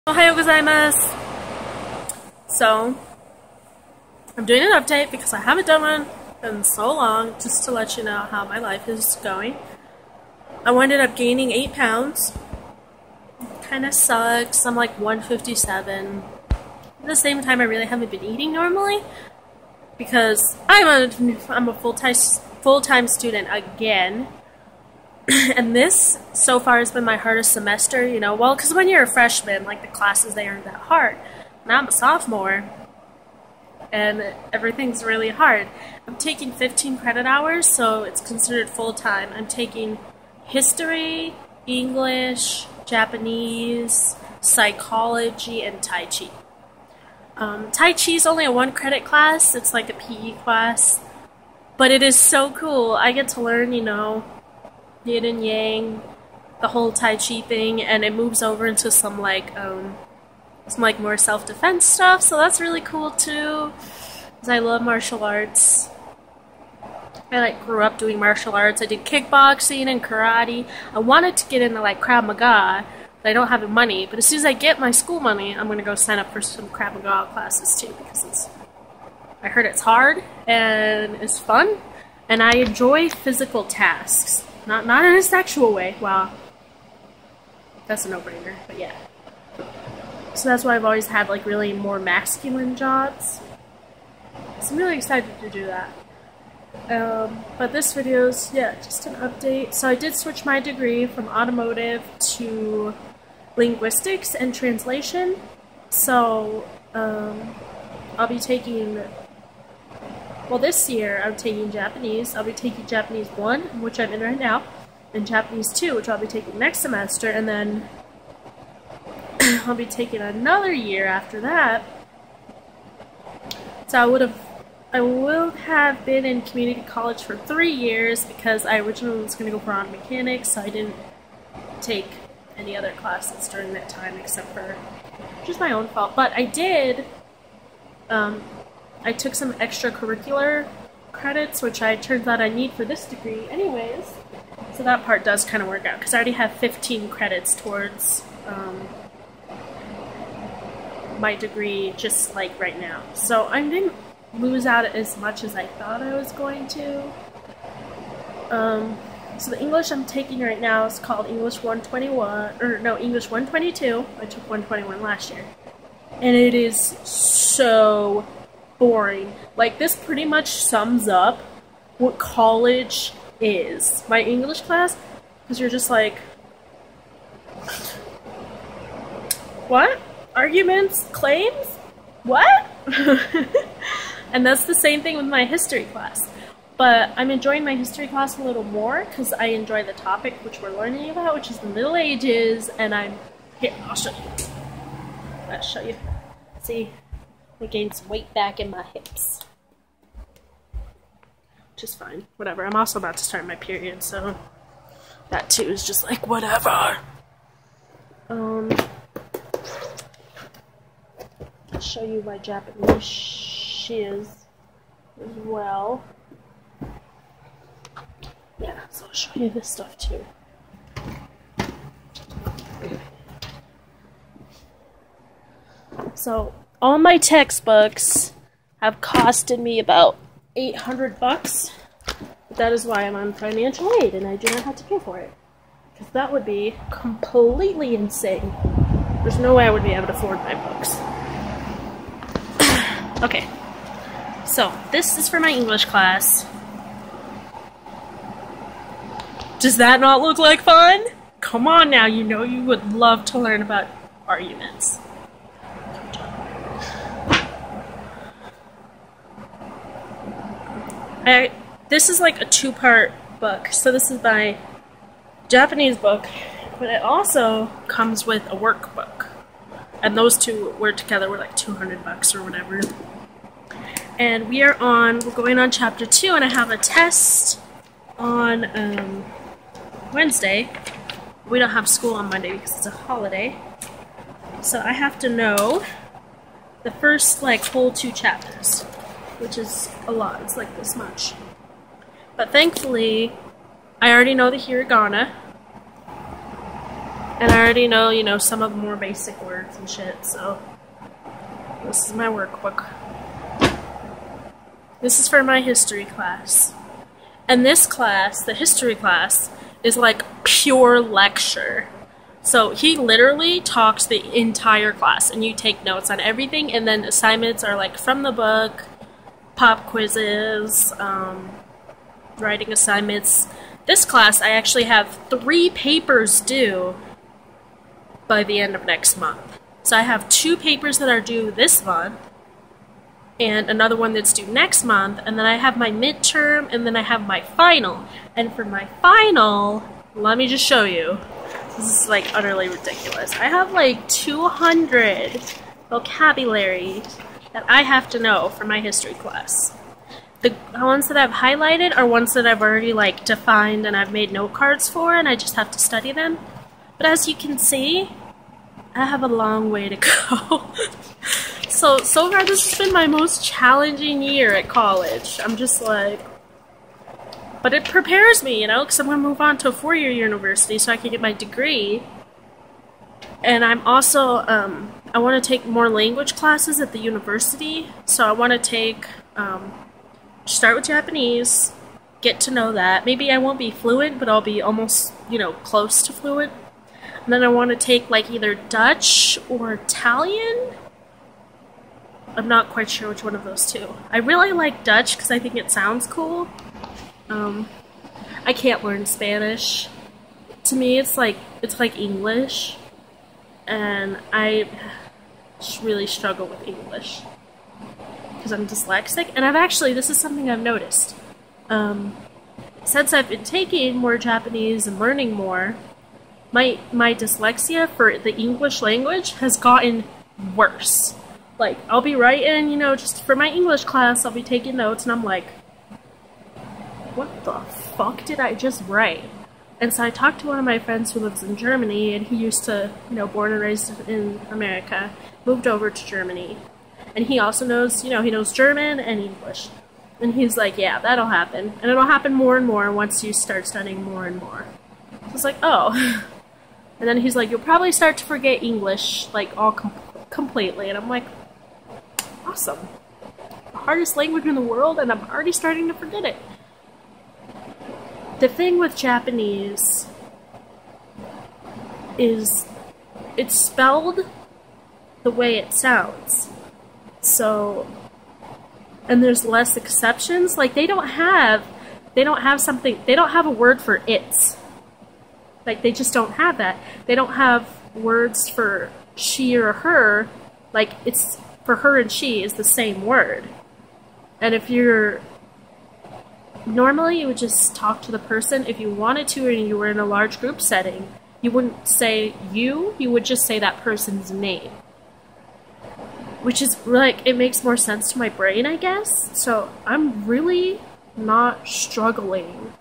Ohayou gozaimasu! So, I'm doing an update because I haven't done one in so long, just to let you know how my life is going. I ended up gaining 8 pounds. Kinda sucks. I'm like 157. At the same time, I really haven't been eating normally because I'm a full-time student again. And this, so far, has been my hardest semester, you know, well, because when you're a freshman, like, the classes, they aren't that hard. Now I'm a sophomore, and everything's really hard. I'm taking 15 credit hours, so it's considered full-time. I'm taking history, English, Japanese, psychology, and Tai Chi. Tai Chi is only a 1-credit class. It's like a PE class, but it is so cool. I get to learn, you know, yin and yang, the whole Tai Chi thing, and it moves over into some like more self-defense stuff, so that's really cool too, because I love martial arts. I like grew up doing martial arts. I did kickboxing and karate. I wanted to get into like Krav Maga, but I don't have the money, but as soon as I get my school money, I'm going to go sign up for some Krav Maga classes too, because I heard it's hard and it's fun, and I enjoy physical tasks. Not in a sexual way. Wow. That's a no-brainer, but yeah. So that's why I've always had like really more masculine jobs. So I'm really excited to do that. But this video's, yeah, just an update. So I did switch my degree from automotive to linguistics and translation. So I'll be taking, well, this year I'm taking Japanese. I'll be taking Japanese 1, which I'm in right now, and Japanese 2, which I'll be taking next semester, and then I'll be taking another year after that. So I will have been in community college for 3 years because I originally was going to go for auto mechanics, so I didn't take any other classes during that time except for just my own fault. But I did, I took some extracurricular credits, which turns out I need for this degree anyways. So that part does kind of work out, because I already have 15 credits towards my degree just like right now. So I didn't lose out as much as I thought I was going to. So the English I'm taking right now is called English 121, or no, English 122. I took 121 last year. And it is so boring. Like, this pretty much sums up what college is. My English class, because you're just like, what? Arguments? Claims? What? And that's the same thing with my history class. But I'm enjoying my history class a little more because I enjoy the topic which we're learning about, which is the Middle Ages, and here, I'll show you. I'll show you. See? I gained some weight back in my hips. Which is fine. Whatever. I'm also about to start my period, so that too is just like, whatever. I'll show you my Japanese shiz as well. Yeah, so I'll show you this stuff too. So, all my textbooks have costed me about $800. That is why I'm on financial aid and I do not have to pay for it. Because that would be completely insane. There's no way I would be able to afford my books. Okay, so this is for my English class. Does that not look like fun? Come on now, you know you would love to learn about arguments. This is like a 2-part book. So this is my Japanese book, but it also comes with a workbook. And those two were together were like $200 or whatever. And we're going on chapter 2, and I have a test on Wednesday. We don't have school on Monday because it's a holiday. So I have to know the first like whole 2 chapters, which is a lot. It's like this much. But thankfully, I already know the hiragana. And I already know, you know, some of the more basic words and shit, so this is my workbook. This is for my history class. And this class, the history class, is like pure lecture. So he literally talks the entire class, and you take notes on everything, and then assignments are like from the book, pop quizzes, writing assignments. This class, I actually have 3 papers due by the end of next month. So I have 2 papers that are due this month, and another one that's due next month, and then I have my midterm, and then I have my final. And for my final, let me just show you. This is like utterly ridiculous. I have like 200 vocabulary that I have to know for my history class. The ones that I've highlighted are ones that I've already like defined and I've made note cards for, and I just have to study them. But as you can see, I have a long way to go. So far this has been my most challenging year at college. I'm just like, but it prepares me, you know, because I'm going to move on to a 4-year university so I can get my degree. And I'm also, I want to take more language classes at the university. So I want to take, start with Japanese, get to know that. Maybe I won't be fluent, but I'll be almost, you know, close to fluent. And then I want to take like either Dutch or Italian. I'm not quite sure which one of those two. I really like Dutch because I think it sounds cool. I can't learn Spanish. To me, it's like English, and I really struggle with English because I'm dyslexic. And this is something I've noticed. Since I've been taking more Japanese and learning more, my dyslexia for the English language has gotten worse. Like, I'll be writing, you know, just for my English class, I'll be taking notes, and I'm like, what the fuck did I just write? And so I talked to one of my friends who lives in Germany, and he used to, you know, born and raised in America, moved over to Germany. And he also knows, you know, he knows German and English. And he's like, yeah, that'll happen. And it'll happen more and more once you start studying more and more. So it's like, oh. And then he's like, you'll probably start to forget English, like, all completely. And I'm like, awesome. The hardest language in the world, and I'm already starting to forget it. The thing with Japanese is it's spelled the way it sounds. So, and there's less exceptions. Like, they don't have a word for it. Like, they just don't have that. They don't have words for she or her. Like, it's for her and she is the same word. And if you're normally, you would just talk to the person. If you wanted to, and you were in a large group setting, you wouldn't say you would just say that person's name. Which is, like, it makes more sense to my brain, I guess. So, I'm really not struggling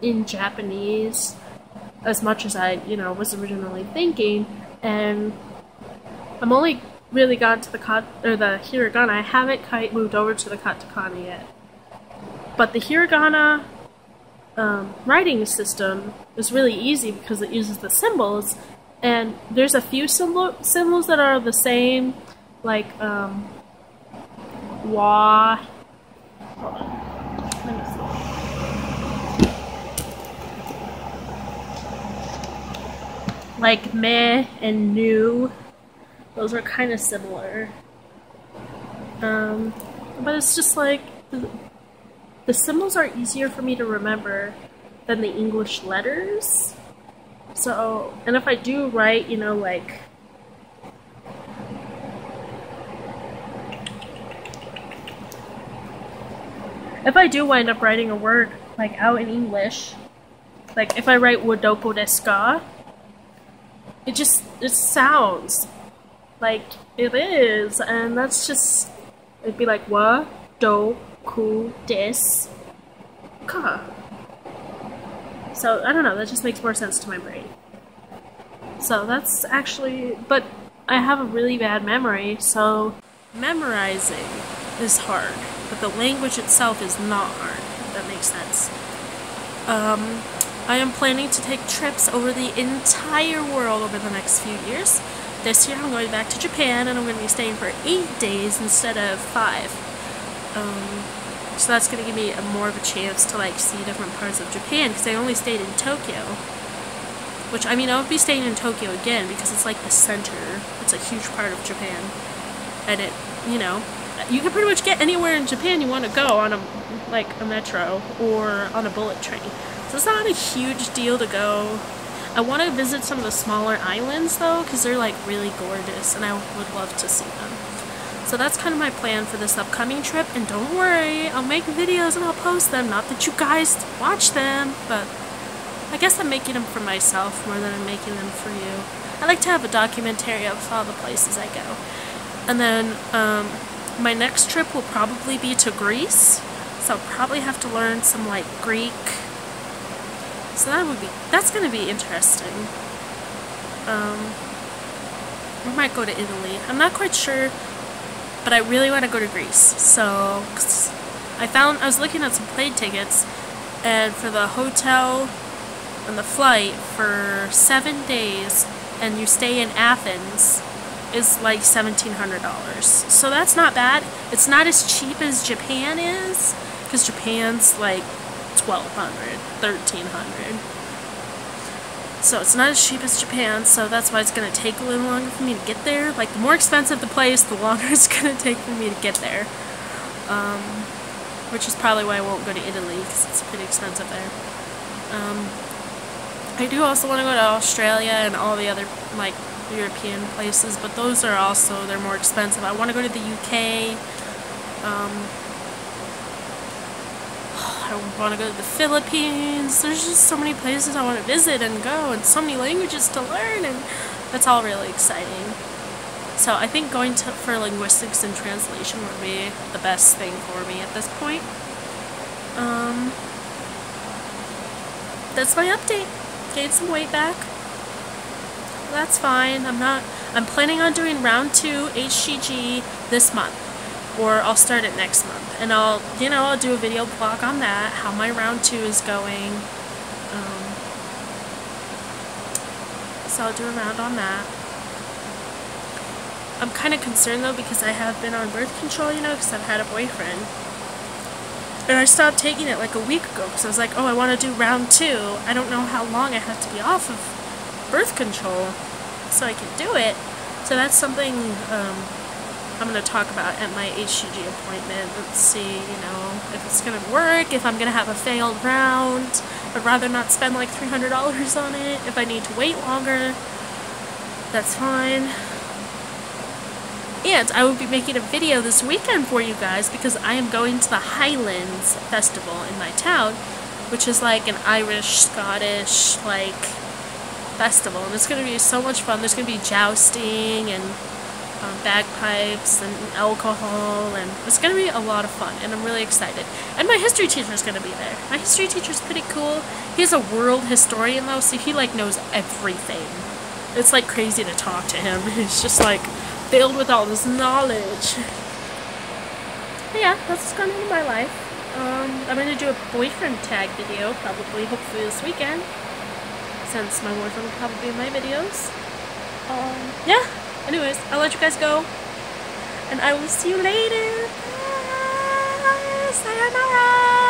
in Japanese as much as I, you know, was originally thinking. And I'm only really gotten to the hiragana. I haven't quite moved over to the katakana yet. But the hiragana writing system is really easy because it uses the symbols, and there's a few symbols that are the same, like wa. Hold on. Let me see. Like meh and nu. Those are kind of similar. But it's just like the symbols are easier for me to remember than the English letters. So, and if I do write, you know, like, if I do wind up writing a word, like, out in English, like, if I write wodoko desu ka, it sounds like it is, and that's just, it'd be like, wa, do, ku, desu ka. So, I don't know, that just makes more sense to my brain. So that's actually, but I have a really bad memory, so memorizing is hard, but the language itself is not hard, if that makes sense. I am planning to take trips over the entire world over the next few years. This year I'm going back to Japan, and I'm going to be staying for 8 days instead of 5. So that's going to give me more of a chance to like see different parts of Japan, because I only stayed in Tokyo. Which, I mean, I would be staying in Tokyo again because it's like the center. It's a huge part of Japan. And it, you know, you can pretty much get anywhere in Japan you want to go on a metro or on a bullet train. So it's not a huge deal to go. I want to visit some of the smaller islands though, because they're like really gorgeous and I would love to see them. So that's kind of my plan for this upcoming trip, and don't worry, I'll make videos and I'll post them. Not that you guys watch them, but I guess I'm making them for myself more than I'm making them for you. I like to have a documentary of all the places I go. And then my next trip will probably be to Greece, so I'll probably have to learn some like Greek. So that's gonna be interesting. We might go to Italy. I'm not quite sure, but I really want to go to Greece. So I was looking at some plane tickets, and for the hotel and the flight for 7 days, and you stay in Athens, is like $1,700. So that's not bad. It's not as cheap as Japan is, because Japan's like $1,200, $1,300. So it's not as cheap as Japan, so that's why it's going to take a little longer for me to get there. Like, the more expensive the place, the longer it's going to take for me to get there. Which is probably why I won't go to Italy, because it's pretty expensive there. I do also want to go to Australia and all the other, like, European places, but those are also, they're more expensive. I want to go to the UK. I want to go to the Philippines. There's just so many places I want to visit and go, and so many languages to learn, and that's all really exciting. So I think going for linguistics and translation would be the best thing for me at this point. That's my update. Gained some weight back. That's fine. I'm planning on doing round 2 HCG this month, or I'll start it next month, and I'll do a video blog on that, how my round 2 is going. So I'll do a round on that. I'm kind of concerned though, because I have been on birth control, because I've had a boyfriend. And I stopped taking it like a week ago, because I was like, oh, I want to do round 2. I don't know how long I have to be off of birth control so I can do it. So that's something I'm going to talk about at my HCG appointment. Let's see, if it's going to work, if I'm going to have a failed round. I'd rather not spend like $300 on it. If I need to wait longer, that's fine. And I will be making a video this weekend for you guys, because I am going to the Highlands Festival in my town, which is like an Irish, Scottish, like, festival. And it's going to be so much fun. There's going to be jousting and bagpipes and alcohol, and it's going to be a lot of fun, and I'm really excited. And my history teacher is going to be there. My history teacher is pretty cool. He's a world historian though, so he like knows everything. It's like crazy to talk to him. He's just like filled with all this knowledge. But yeah, that's going to be my life. I'm going to do a boyfriend tag video, probably, hopefully this weekend, since my boyfriend will probably be in my videos. Yeah. Anyways, I'll let you guys go, and I will see you later. Bye. Sayonara.